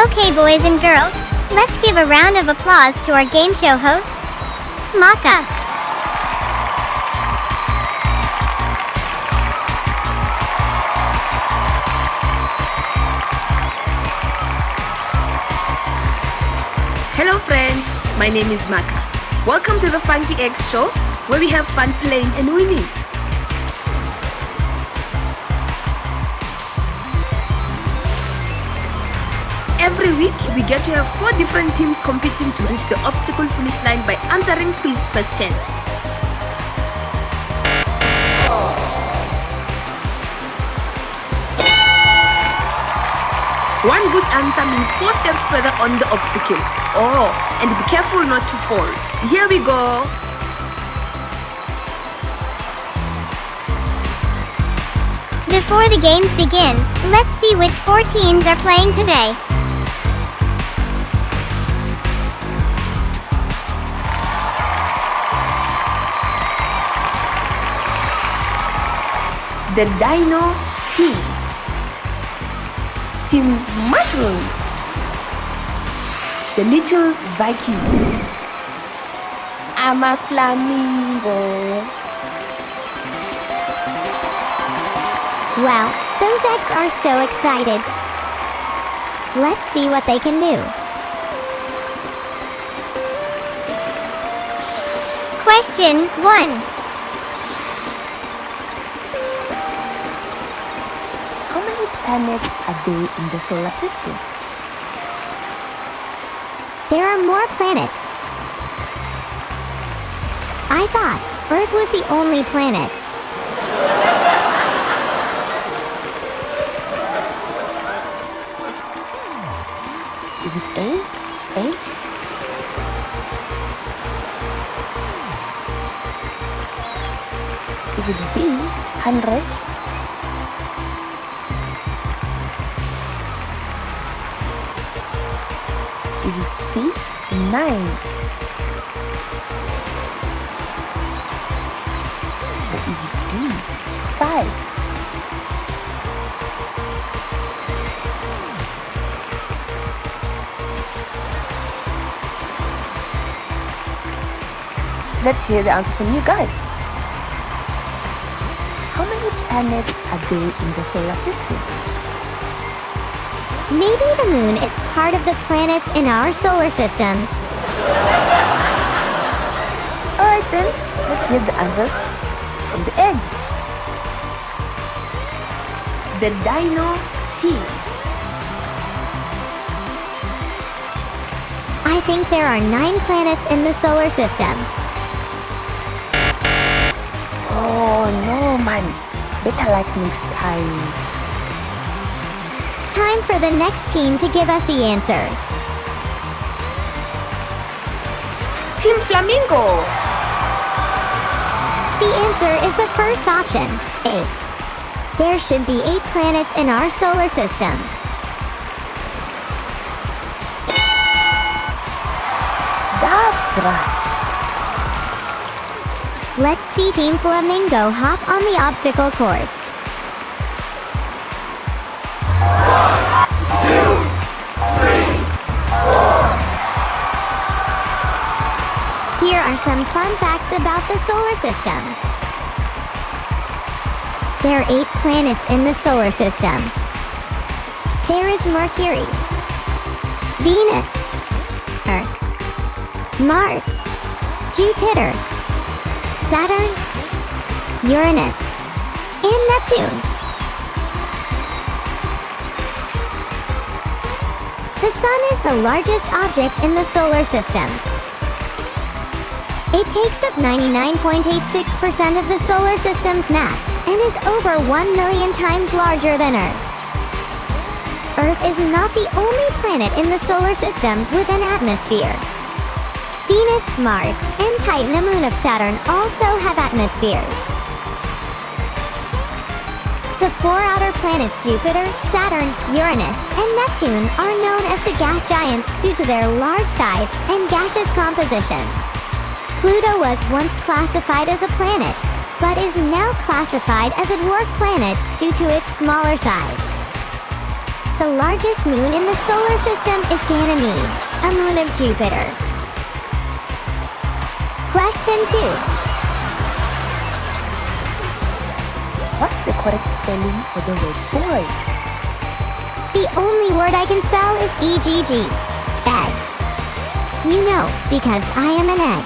Okay, boys and girls, let's give a round of applause to our game show host, Maka. Hello friends, my name is Maka. Welcome to the Funky X Show, where we have fun playing and winning. Every week, we get to have 4 different teams competing to reach the obstacle finish line by answering quiz questions. One good answer means 4 steps further on the obstacle. Oh, and be careful not to fall. Here we go. Before the games begin, let's see which 4 teams are playing today. The Dino Team. Team Mushrooms. The Little Vikings. I'm a Flamingo. Wow, those eggs are so excited. Let's see what they can do. Question 1. How many planets are there in the solar system? There are more planets. I thought Earth was the only planet. Is it A, 8? Is it B, 100? Is it C, 9? Or is it D, 5? Let's hear the answer from you guys. How many planets are there in the solar system? Maybe the moon is part of the planets in our solar systems. Alright then, let's hear the answers from the eggs. The Dino Team. I think there are 9 planets in the solar system. Oh no man, better like next time. Time for the next team to give us the answer. Team Flamingo. The answer is the first option, A. There should be 8 planets in our solar system. That's right. Let's see Team Flamingo hop on the obstacle course. 1, 2, 3, 4. Here are some fun facts about the solar system. There are 8 planets in the solar system. There is Mercury, Venus, Earth, Mars, Jupiter, Saturn, Uranus, and Neptune. The Sun is the largest object in the solar system. It takes up 99.86% of the solar system's mass and is over 1 million times larger than Earth. Earth is not the only planet in the solar system with an atmosphere. Venus, Mars, and Titan, a moon of Saturn, also have atmospheres. The 4 outer planets Jupiter, Saturn, Uranus, and Neptune are known as the gas giants due to their large size and gaseous composition. Pluto was once classified as a planet, but is now classified as a dwarf planet due to its smaller size. The largest moon in the solar system is Ganymede, a moon of Jupiter. Question 2. What's the correct spelling for the word boy? The only word I can spell is EGG. Egg. You know, because I am an egg.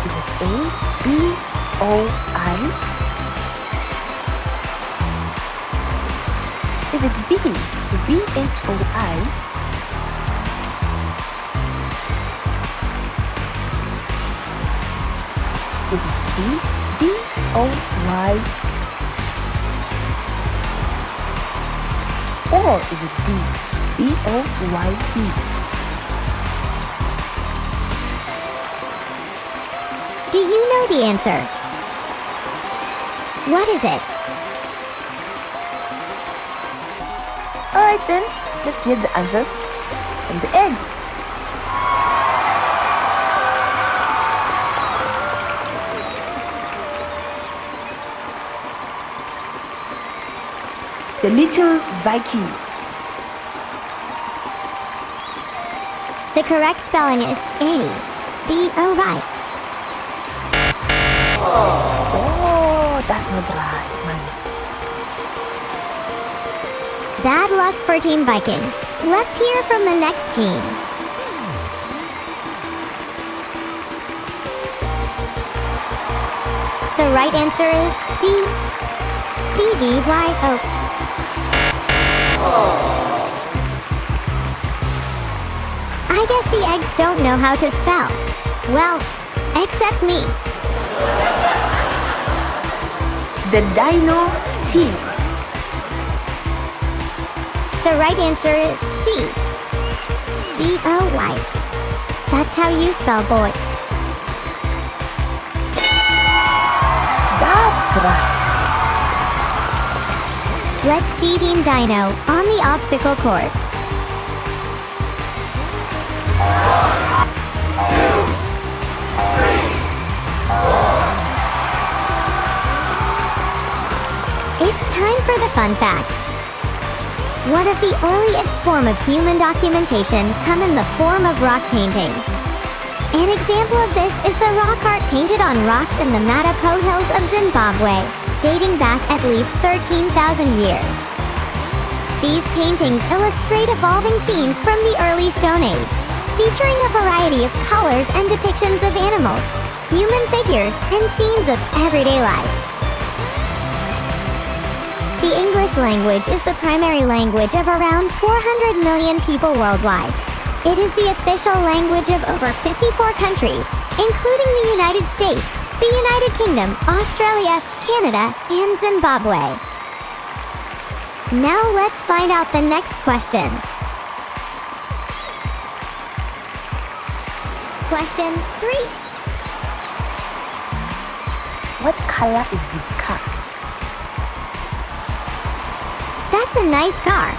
Is it A, B, O, I? Is it B, BHOI? Is it C, DOY? Or is it D, BOYE? Do you know the answer? What is it? Alright then, let's hear the answers from the eggs. The little Vikings. The correct spelling is A-B-O-Y. Oh, that's not right, man. Bad luck for Team Viking. Let's hear from the next team. The right answer is D. B-B-Y-O. I guess the eggs don't know how to spell. Well, except me. The Dino Team. The right answer is C. B-O-Y. That's how you spell boy. That's right. Let's see Team Dino on the obstacle course. 2, 3, 4. It's time for the fun fact. One of the earliest form of human documentation come in the form of rock paintings. An example of this is the rock art painted on rocks in the Matapo Hills of Zimbabwe, dating back at least 13,000 years. These paintings illustrate evolving scenes from the early Stone Age, featuring a variety of colors and depictions of animals, human figures, and scenes of everyday life. The English language is the primary language of around 400 million people worldwide. It is the official language of over 54 countries, including the United States, the United Kingdom, Australia, Canada, and Zimbabwe. Now let's find out the next question. Question 3. What color is this car? That's a nice car.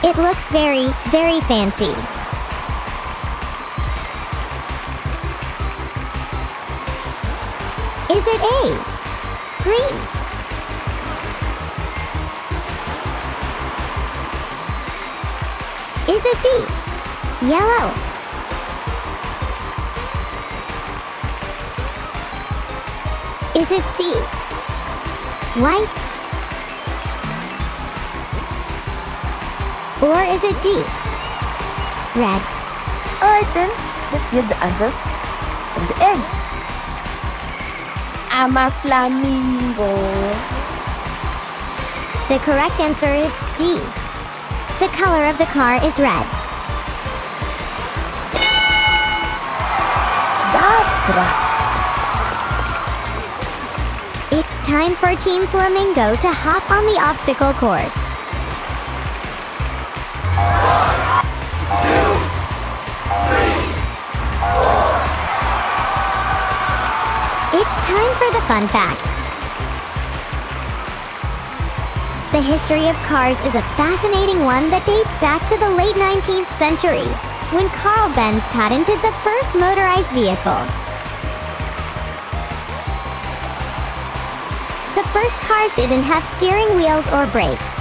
It looks very, very fancy. Is it A, green? Is it B, yellow? Is it C, white? Or is it D, red? Alright then, let's hear the answers from the eggs. I'm a flamingo. The correct answer is D. The color of the car is red. That's right. It's time for Team Flamingo to hop on the obstacle course. 2, 3, 4. It's time for the fun fact. The history of cars is a fascinating one that dates back to the late 19th century, when Carl Benz patented the first motorized vehicle. first cars didn't have steering wheels or brakes.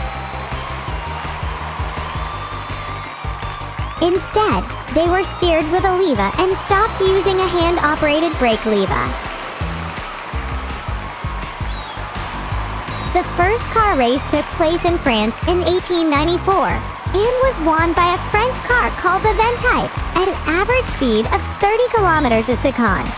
Instead, they were steered with a lever and stopped using a hand-operated brake lever. The first car race took place in France in 1894 and was won by a French car called the Vent-Type at an average speed of 30 kilometers a second.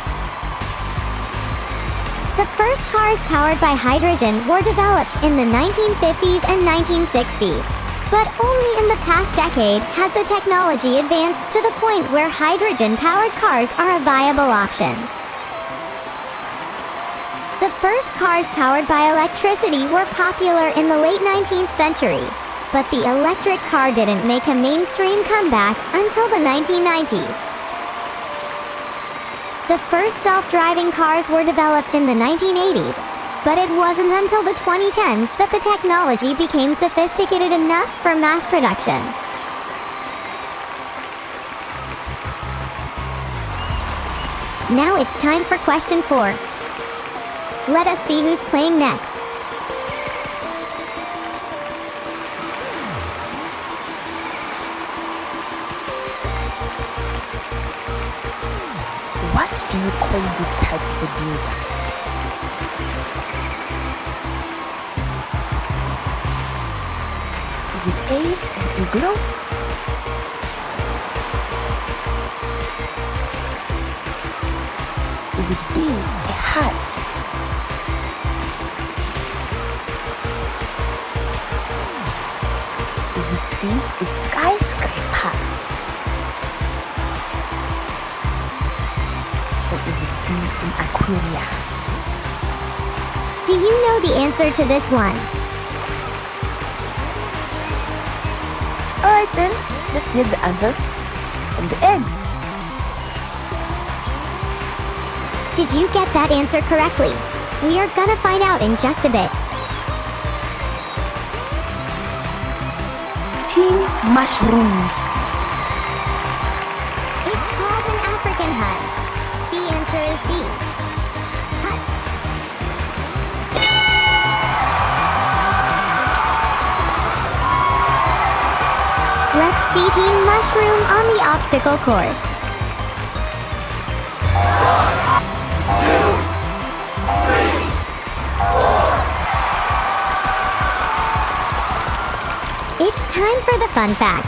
The first cars powered by hydrogen were developed in the 1950s and 1960s, but only in the past decade has the technology advanced to the point where hydrogen-powered cars are a viable option. The first cars powered by electricity were popular in the late 19th century, but the electric car didn't make a mainstream comeback until the 1990s. The first self-driving cars were developed in the 1980s, but it wasn't until the 2010s that the technology became sophisticated enough for mass production. Now it's time for question 4. Let us see who's playing next. What do you call this type of a building? Is it A, an igloo? Is it B, a hut? Is it C, a skyscraper? Or is it D, an aquarium? Do you know the answer to this one? Alright then, let's hear the answers from the eggs. Did you get that answer correctly? We are gonna find out in just a bit. Team mushrooms. It's called an African hut. The answer is B. Hut. Let's see Team Mushroom on the obstacle course. 1, 2, 3, 4. It's time for the fun fact.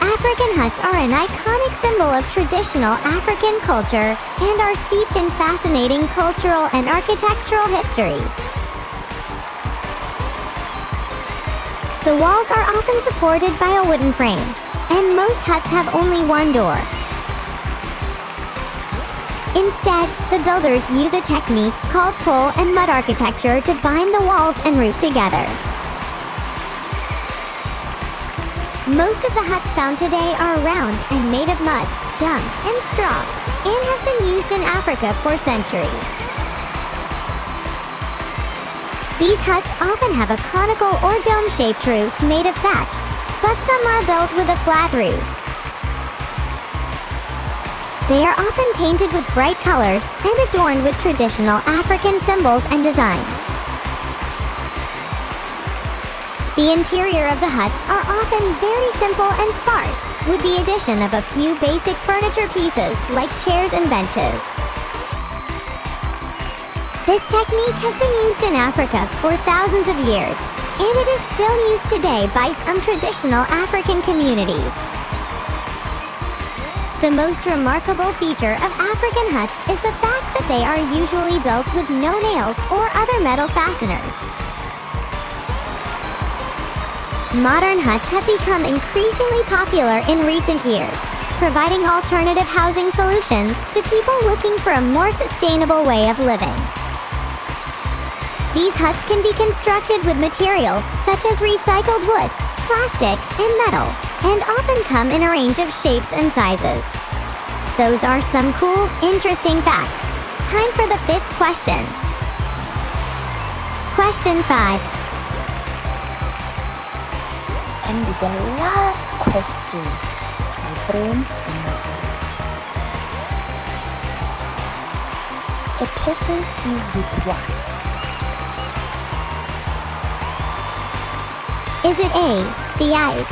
African huts are an iconic symbol of traditional African culture and are steeped in fascinating cultural and architectural history. The walls are often supported by a wooden frame, and most huts have only one door. Instead, the builders use a technique called pole and mud architecture to bind the walls and roof together. Most of the huts found today are round and made of mud, dung, and straw, and have been used in Africa for centuries. These huts often have a conical or dome-shaped roof made of thatch, but some are built with a flat roof. They are often painted with bright colors and adorned with traditional African symbols and designs. The interior of the huts are often very simple and sparse, with the addition of a few basic furniture pieces like chairs and benches. This technique has been used in Africa for thousands of years, and it is still used today by some traditional African communities. The most remarkable feature of African huts is the fact that they are usually built with no nails or other metal fasteners. Modern huts have become increasingly popular in recent years, providing alternative housing solutions to people looking for a more sustainable way of living. These huts can be constructed with materials such as recycled wood, plastic, and metal, and often come in a range of shapes and sizes. Those are some cool, interesting facts. Time for the 5th question. Question 5. And the last question, my friends and my friends. A person sees with what? Is it A, the eyes?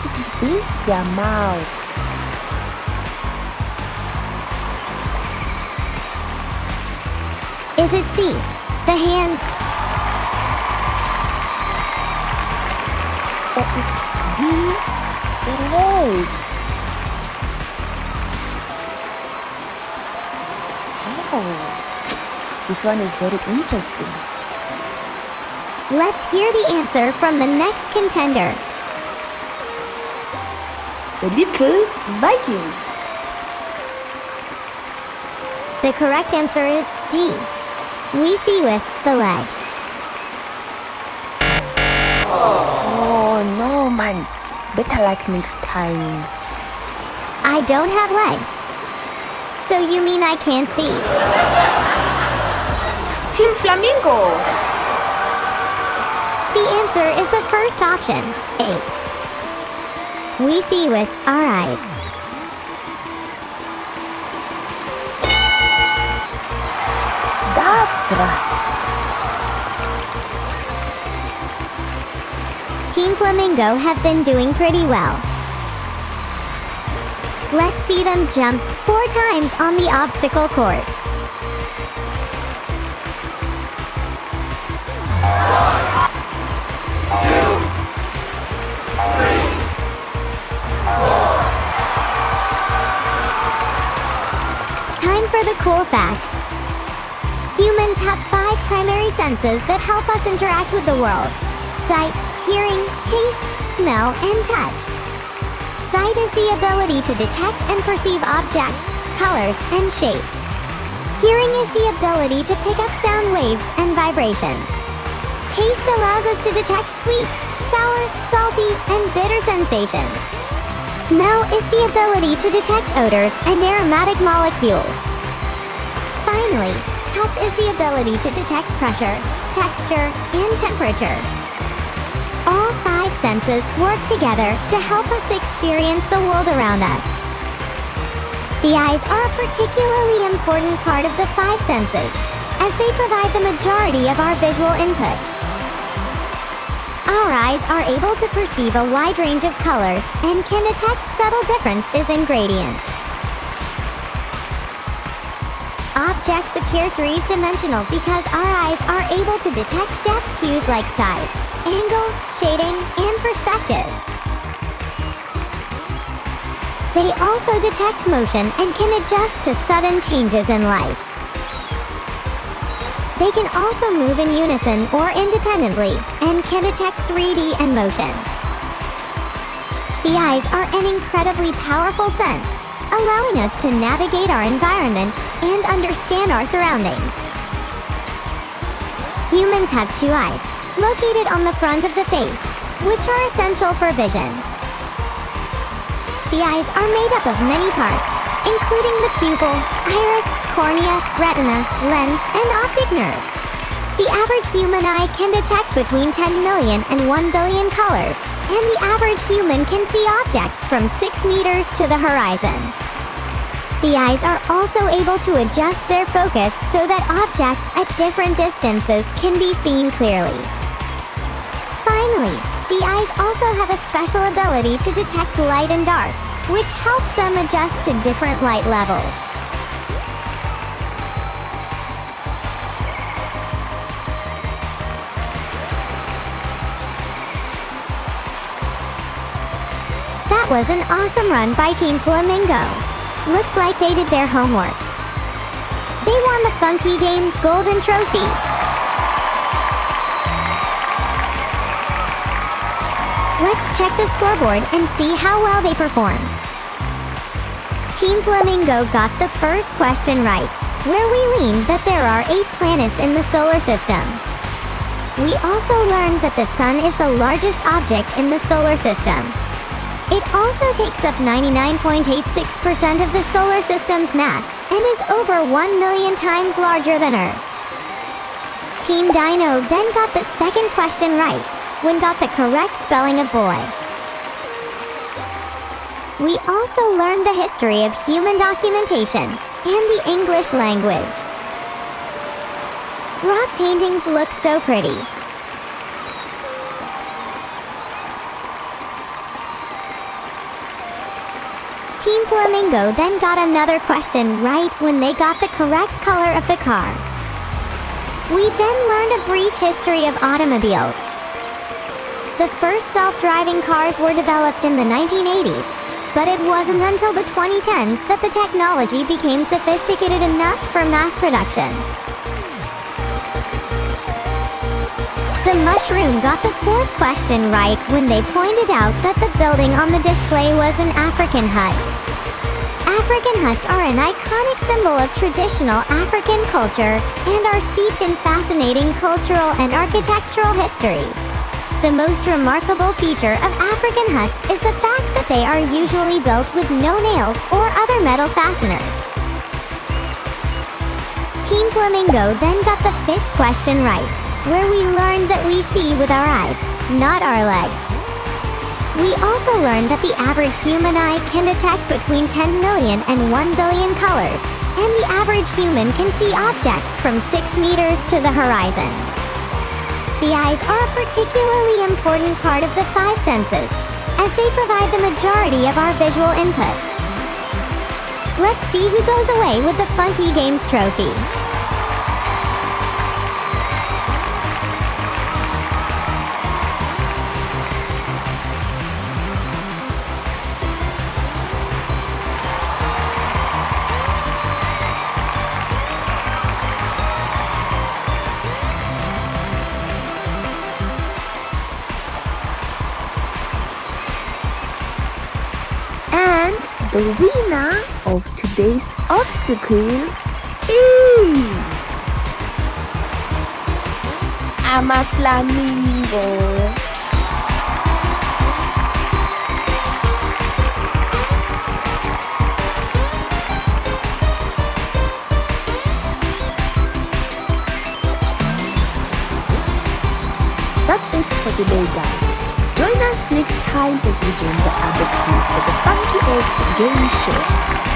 Is it B, their mouths? Is it C, the hands? Or is it D, the legs? Oh, this one is very interesting. Let's hear the answer from the next contender. The little Vikings. The correct answer is D. We see with the legs. Oh no, man. Better like next time. I don't have legs. So you mean I can't see? Team Flamingo. The answer is the first option, A. We see with our eyes. That's right. Team Flamingo have been doing pretty well. Let's see them jump 4 times on the obstacle course. Time for the cool facts. Humans have 5 primary senses that help us interact with the world: sight, hearing, taste, smell, and touch. Sight is the ability to detect and perceive objects, colors, and shapes. Hearing is the ability to pick up sound waves and vibrations. Taste allows us to detect sweet, sour, salty, and bitter sensations. Smell is the ability to detect odors and aromatic molecules. Finally, touch is the ability to detect pressure, texture, and temperature. All 5 senses work together to help us experience the world around us. The eyes are a particularly important part of the 5 senses, as they provide the majority of our visual input. Our eyes are able to perceive a wide range of colors and can detect subtle differences in gradients. Objects appear 3-dimensional because our eyes are able to detect depth cues like size, angle, shading, and perspective. They also detect motion and can adjust to sudden changes in light. They can also move in unison or independently and can detect 3D and motion. The eyes are an incredibly powerful sense, allowing us to navigate our environment and understand our surroundings. Humans have 2 eyes, located on the front of the face, which are essential for vision. The eyes are made up of many parts, including the pupil, iris, cornea, retina, lens, and optic nerve. The average human eye can detect between 10 million and 1 billion colors, and the average human can see objects from 6 meters to the horizon. The eyes are also able to adjust their focus so that objects at different distances can be seen clearly. Finally, the eyes also have a special ability to detect light and dark, which helps them adjust to different light levels. That was an awesome run by Team Flamingo. Looks like they did their homework. They won the Funky Games Golden Trophy. Let's check the scoreboard and see how well they performed. Team Flamingo got the first question right, where we learned that there are 8 planets in the solar system. We also learned that the Sun is the largest object in the solar system. It also takes up 99.86% of the solar system's mass and is over 1 million times larger than Earth. Team Dino then got the second question right, when got the correct spelling of boy. We also learned the history of human documentation and the English language. Rock paintings look so pretty. Team Flamingo then got another question right when they got the correct color of the car. We then learned a brief history of automobiles. The first self-driving cars were developed in the 1980s, but it wasn't until the 2010s that the technology became sophisticated enough for mass production. The mushroom got the fourth question right when they pointed out that the building on the display was an African hut. African huts are an iconic symbol of traditional African culture and are steeped in fascinating cultural and architectural history. The most remarkable feature of African huts is the fact that they are usually built with no nails or other metal fasteners. Team Flamingo then got the fifth question right, where we learned that we see with our eyes, not our legs. We also learned that the average human eye can detect between 10 million and 1 billion colors, and the average human can see objects from 6 meters to the horizon. The eyes are a particularly important part of the five senses, as they provide the majority of our visual input. Let's see who goes away with the Funky Games trophy. And the winner of today's obstacle is... I'm a flamingo. That's it for today, guys. Join us next time as we join the other teams for the Funky Eggs game show.